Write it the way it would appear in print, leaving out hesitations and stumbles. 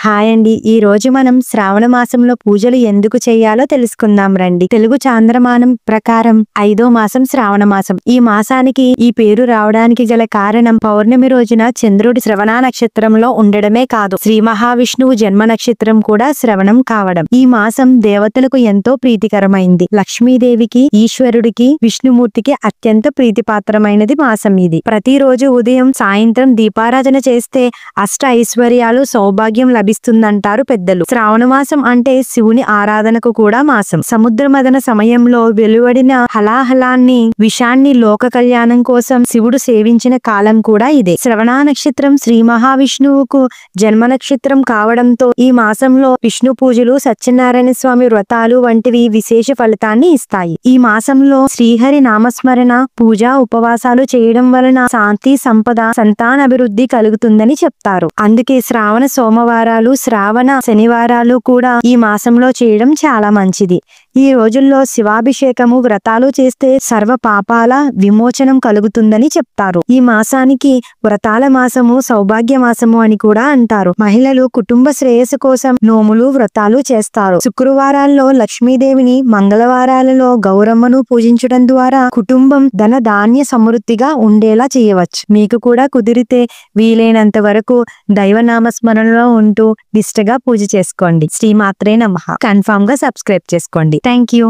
Hi అండి. ఈ రోజు మనం శ్రావణ మాసంలో పూజలు ఎందుకు చేయాలో తెలుసుకుందాం రండి. తెలుగు చాంద్రమానం ప్రకారం 5వ మాసం శ్రావణ మాసం. ఈ మాసానికి ఈ పేరు రావడానికి గల కారణం పౌర్ణమి రోజున చంద్రుడి శ్రవణ నక్షత్రంలో ఉండడమే కాదు, శ్రీ మహావిష్ణువు జన్మ నక్షత్రం కూడా శ్రవణం కావడం. ఈ మాసం దేవతలకు ఎంతో ప్రీతికరమైంది. లక్ష్మీదేవికి, ఈశ్వరుడికి, విష్ణుమూర్తికి అత్యంత ప్రీతిపాత్రమైనది మాసం ఇది. ప్రతిరోజు ఉదయం సాయంత్రం దీపారాధన చేస్తే అష్ట ఐశ్వర్యాలు, సౌభాగ్యం లభిస్తుందంటారు పెద్దలు. శ్రావణ మాసం అంటే శివుని ఆరాధనకు కూడా మాసం. సముద్ర మదన సమయంలో వెలువడిన హలాహలాన్ని, విషాన్ని లోక కళ్యాణం కోసం శివుడు సేవించిన కాలం కూడా ఇదే. శ్రవణ నక్షత్రం శ్రీ మహావిష్ణువుకు జన్మ నక్షత్రం కావడంతో ఈ మాసంలో విష్ణు పూజలు, సత్యనారాయణ స్వామి వ్రతాలు వంటివి విశేష ఫలితాన్ని ఇస్తాయి. ఈ మాసంలో శ్రీహరి నామస్మరణ, పూజ, ఉపవాసాలు చేయడం వలన శాంతి, సంపద, సంతానాభివృద్ధి కలుగుతుందని చెప్తారు. అందుకే శ్రావణ సోమవారాలు, శ్రావణ శనివారాలు కూడా ఈ మాసంలో చేయడం చాలా మంచిది. ఈ రోజుల్లో శివాభిషేకము, వ్రతాలు చేస్తే సర్వ పాపాల విమోచనం కలుగుతుందని చెప్తారు. ఈ మాసానికి వ్రతాల మాసము, సౌభాగ్య మాసము అని కూడా అంటారు. మహిళలు కుటుంబ శ్రేయస్సు కోసం నోములు, వ్రతాలు చేస్తారు. శుక్రవారాల్లో లక్ష్మీదేవిని, మంగళవారాలలో గౌరమ్మను పూజించడం ద్వారా కుటుంబం ధన ధాన్య సమృద్ధిగా ఉండేలా చేయవచ్చు. మీకు కూడా కుదిరితే వీలైనంత వరకు దైవనామస్మరణలో ఉంటూ నిష్ఠగా పూజ చేసుకోండి. శ్రీమాత్రే నమః. కన్ఫామ్ గా సబ్స్క్రైబ్ చేసుకోండి. Thank you.